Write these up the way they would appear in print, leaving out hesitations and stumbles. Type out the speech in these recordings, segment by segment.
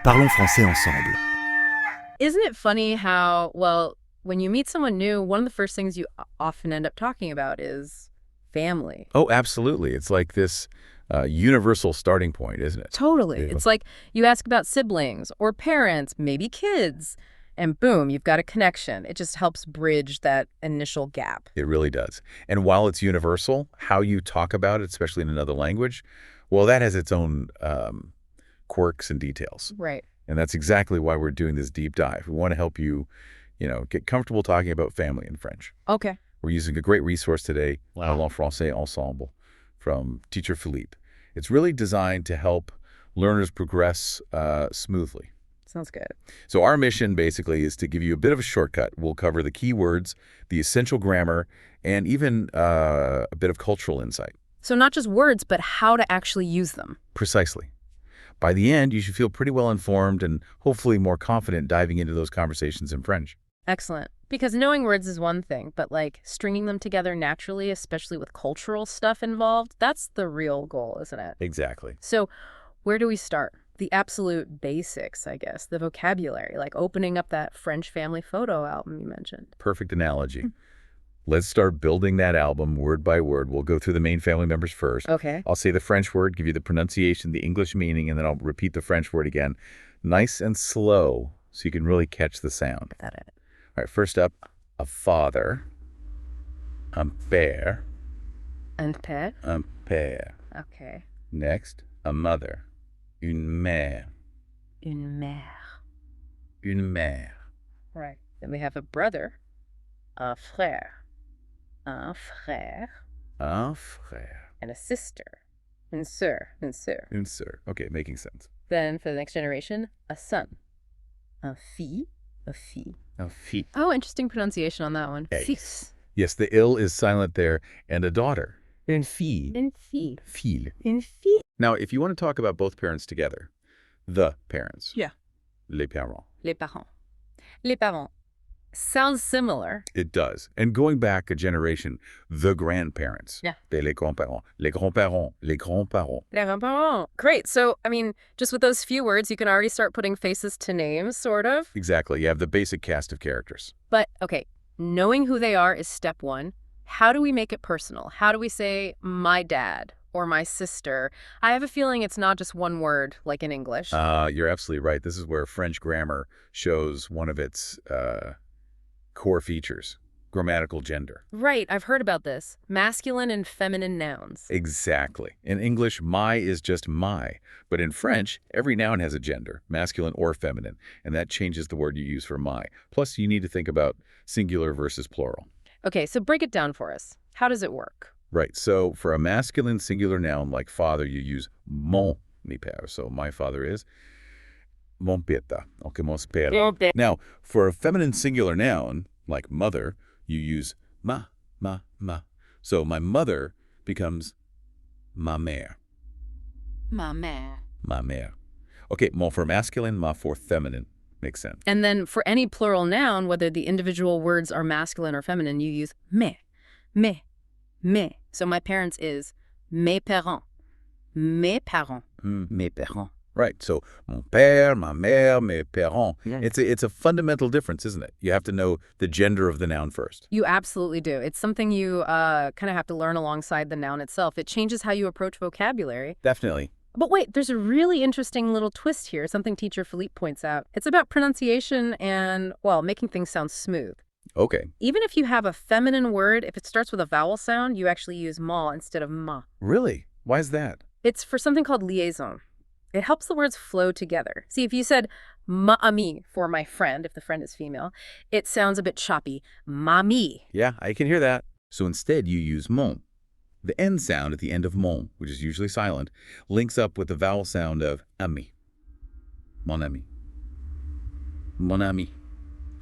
Parlons Français Ensemble. Isn't it funny how, well, when you meet someone new, one of the first things you often end up talking about is family. Oh, absolutely. It's like this universal starting point, isn't it? Totally. Yeah. It's like you ask about siblings or parents, maybe kids, and boom, you've got a connection. It just helps bridge that initial gap. It really does. And while it's universal, how you talk about it, especially in another language, well, that has its own quirks and details. Right. And that's exactly why we're doing this deep dive. We want to help you, get comfortable talking about family in French. Okay. We're using a great resource today, Parlons Français Ensemble, from teacher Philippe. It's really designed to help learners progress smoothly. Sounds good. So our mission basically is to give you a bit of a shortcut. We'll cover the key words, the essential grammar, and even a bit of cultural insight. So not just words, but how to actually use them. Precisely. By the end, you should feel pretty well informed and hopefully more confident diving into those conversations in French. Excellent. Because knowing words is one thing, but like stringing them together naturally, especially with cultural stuff involved, that's the real goal, isn't it? Exactly. So where do we start? The absolute basics, I guess, the vocabulary, like opening up that French family photo album you mentioned. Perfect analogy. Let's start building that album word by word. We'll go through the main family members first. Okay. I'll say the French word, give you the pronunciation, the English meaning, and then I'll repeat the French word again. Nice and slow so you can really catch the sound. Got it. All right, first up, a father, un père, Un père. un père. Okay. Next, a mother, une mère, Une mère. une mère. Right. Then we have a brother, un frère. Un frère. Un frère, And a sister, une sœur. Une sœur. une sœur. Okay, making sense. Then for the next generation, a son. Un fils. A fille. A fille. Oh, interesting pronunciation on that one. Yes. Fils. Yes, the ill is silent there. And a daughter, une fille. Une fille. Fille. Une fille. Now, if you want to talk about both parents together, the parents. Yeah. Les parents. Les parents. Les parents. Sounds similar. It does. And going back a generation, the grandparents. Yeah. Les grands-parents. Les grands-parents. Les grands-parents. Les grands-parents. Great. So, I mean, just with those few words, you can already start putting faces to names, sort of. Exactly. You have the basic cast of characters. But, okay, knowing who they are is step one. How do we make it personal? How do we say, my dad or my sister? I have a feeling it's not just one word, like in English. You're absolutely right. This is where French grammar shows one of its core features, grammatical gender. Right, I've heard about this. Masculine and feminine nouns. Exactly. In English, my is just my. But in French, every noun has a gender, masculine or feminine, and that changes the word you use for my. Plus, you need to think about singular versus plural. Okay, so break it down for us. How does it work? Right. So for a masculine singular noun like father, you use mon, mi père. So my father is mon père. Okay, mon père. Now, for a feminine singular noun like mother, you use ma. So my mother becomes ma mère. Ma mère. Ma mère. Okay, mon for masculine, ma for feminine. Makes sense. And then for any plural noun, whether the individual words are masculine or feminine, you use mes. So my parents is mes parents. Mes parents. Mes parents. Right. So mon père, ma mère, mes parents. Yeah. It's a fundamental difference, isn't it? You have to know the gender of the noun first. You absolutely do. It's something you kind of have to learn alongside the noun itself. It changes how you approach vocabulary. Definitely. But wait, there's a really interesting little twist here, something teacher Philippe points out. It's about pronunciation and, well, making things sound smooth. Okay. Even if you have a feminine word, if it starts with a vowel sound, you actually use ma instead of ma. Really? Why is that? It's for something called liaison. It helps the words flow together. See, if you said ma ami for my friend, if the friend is female, it sounds a bit choppy. Mami. Yeah, I can hear that. So instead, you use mon. The N sound at the end of mon, which is usually silent, links up with the vowel sound of ami. Mon ami. Mon ami.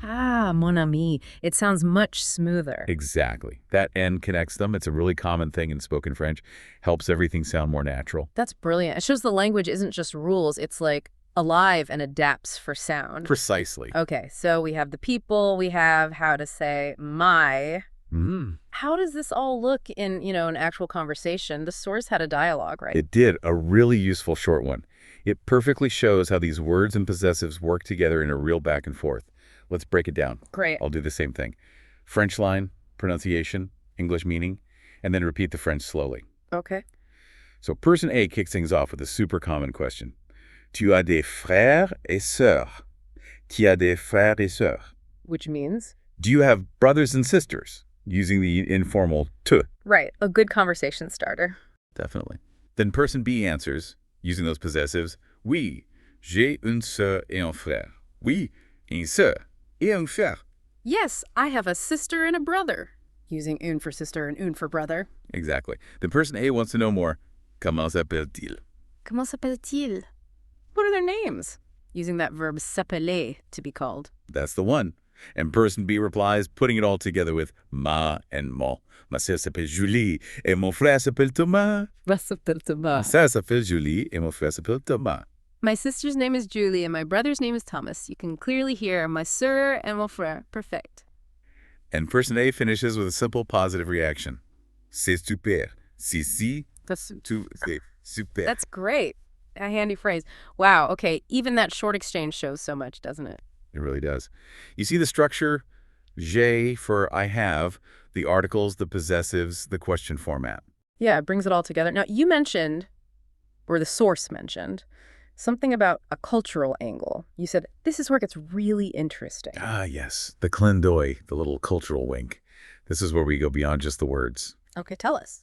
Ah, mon ami. It sounds much smoother. Exactly. That N connects them. It's a really common thing in spoken French. Helps everything sound more natural. That's brilliant. It shows the language isn't just rules. It's like alive and adapts for sound. Precisely. Okay, so we have the people. We have how to say my. How does this all look in, an actual conversation? The source had a dialogue, right? It did, a really useful short one. It perfectly shows how these words and possessives work together in a real back and forth. Let's break it down. Great. I'll do the same thing. French line, pronunciation, English meaning, and then repeat the French slowly. Okay. So person A kicks things off with a super common question. Tu as des frères et sœurs? Tu as des frères et sœurs? Which means? Do you have brothers and sisters? Using the informal tu. Right. A good conversation starter. Definitely. Then person B answers, using those possessives, oui, j'ai une sœur et un frère. Oui, une sœur et un frère. Yes, I have a sister and a brother. Using une for sister and une for brother. Exactly. Then person A wants to know more. Comment s'appelle-t-il? Comment s'appelle-t-il? What are their names? Using that verb s'appeler to be called. That's the one. And person B replies, putting it all together with ma and mon. Ma sœur s'appelle Julie et mon frère s'appelle Thomas. Ma sœur s'appelle Julie et mon frère s'appelle Thomas. My sister's name is Julie and my brother's name is Thomas. You can clearly hear ma sœur and mon frère. Perfect. And person A finishes with a simple positive reaction. C'est super. Si, c'est super. That's great. A handy phrase. Wow, okay, even that short exchange shows so much, doesn't it? It really does. You see the structure? J'ai for I have, the articles, the possessives, the question format. Yeah, it brings it all together. Now, you mentioned, or the source mentioned, something about a cultural angle. You said, this is where it gets really interesting. Ah, yes. The clin d'oeil, the little cultural wink. This is where we go beyond just the words. Okay, tell us.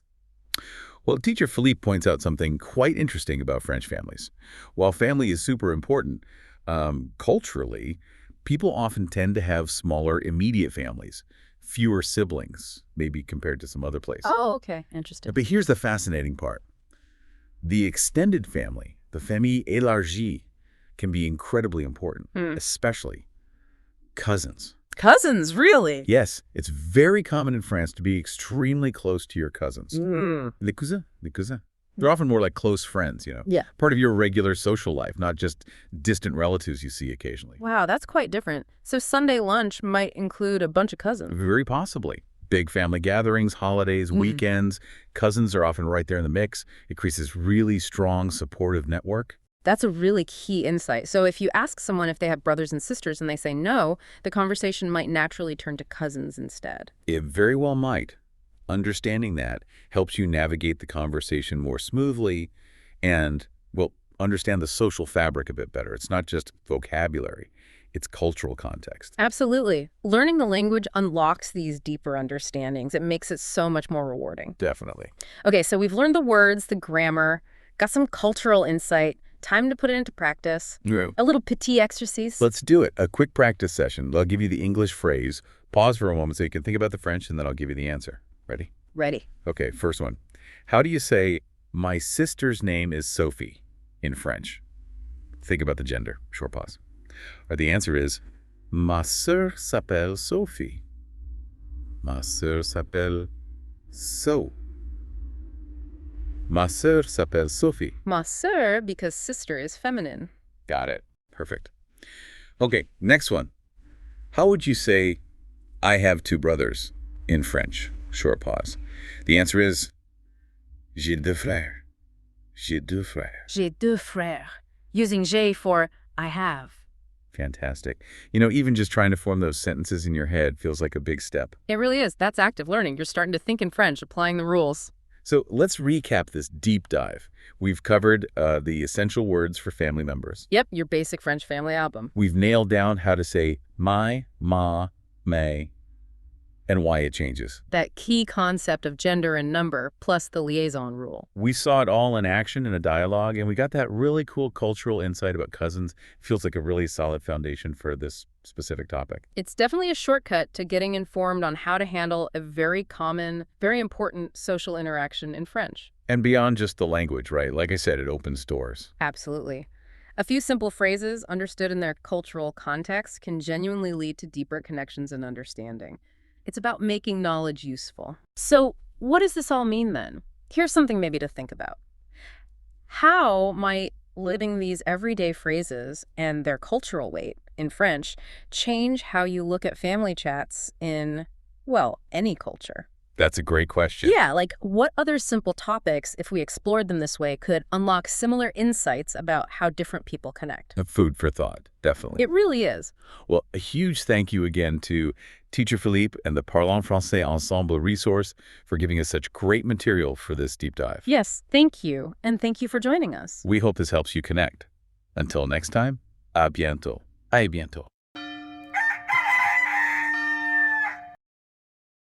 Well, teacher Philippe points out something quite interesting about French families. While family is super important, culturally, people often tend to have smaller immediate families, fewer siblings, maybe compared to some other places. Oh, okay. Interesting. But here's the fascinating part. The extended family, the famille élargie, can be incredibly important, especially cousins. Cousins, really? Yes, it's very common in France to be extremely close to your cousins. Les cousins, les cousins. They're often more like close friends, you know. Yeah. Part of your regular social life, not just distant relatives you see occasionally. Wow, that's quite different. So Sunday lunch might include a bunch of cousins. Very possibly. Big family gatherings, holidays, weekends. Cousins are often right there in the mix. It creates this really strong, supportive network. That's a really key insight. So if you ask someone if they have brothers and sisters and they say no, the conversation might naturally turn to cousins instead. It very well might. Understanding that helps you navigate the conversation more smoothly and, well, understand the social fabric a bit better. It's not just vocabulary. It's cultural context. Absolutely. Learning the language unlocks these deeper understandings. It makes it so much more rewarding. Definitely. Okay, so we've learned the words, the grammar, got some cultural insight. Time to put it into practice. Yeah. A little petit exercise. Let's do it. A quick practice session. I'll give you the English phrase. Pause for a moment so you can think about the French, and then I'll give you the answer. Ready? Ready. Okay, first one. How do you say, my sister's name is Sophie in French? Think about the gender. Short pause. Or the answer is, ma sœur s'appelle Sophie. Ma sœur s'appelle So. Ma sœur s'appelle Sophie. Ma sœur, because sister is feminine. Got it. Perfect. Okay, next one. How would you say, I have two brothers in French? Short pause. The answer is, j'ai deux frères. J'ai deux frères. J'ai deux frères. Using j'ai for I have. Fantastic. You know, even just trying to form those sentences in your head feels like a big step. It really is. That's active learning. You're starting to think in French, applying the rules. So let's recap this deep dive. We've covered the essential words for family members. Yep, your basic French family album. We've nailed down how to say my, ma, may, and why it changes. That key concept of gender and number, plus the liaison rule. We saw it all in action in a dialogue, and we got that really cool cultural insight about cousins. Feels like a really solid foundation for this specific topic. It's definitely a shortcut to getting informed on how to handle a very common, very important social interaction in French. And beyond just the language, right? Like I said, it opens doors. Absolutely. A few simple phrases understood in their cultural context can genuinely lead to deeper connections and understanding. It's about making knowledge useful. So what does this all mean then? Here's something maybe to think about. How might living these everyday phrases and their cultural weight in French change how you look at family chats in, well, any culture? That's a great question. Yeah, like what other simple topics, if we explored them this way, could unlock similar insights about how different people connect? Food for thought, definitely. It really is. Well, a huge thank you again to Teacher Philippe and the Parlons Français Ensemble resource for giving us such great material for this deep dive. Yes, thank you. And thank you for joining us. We hope this helps you connect. Until next time, à bientôt. À bientôt.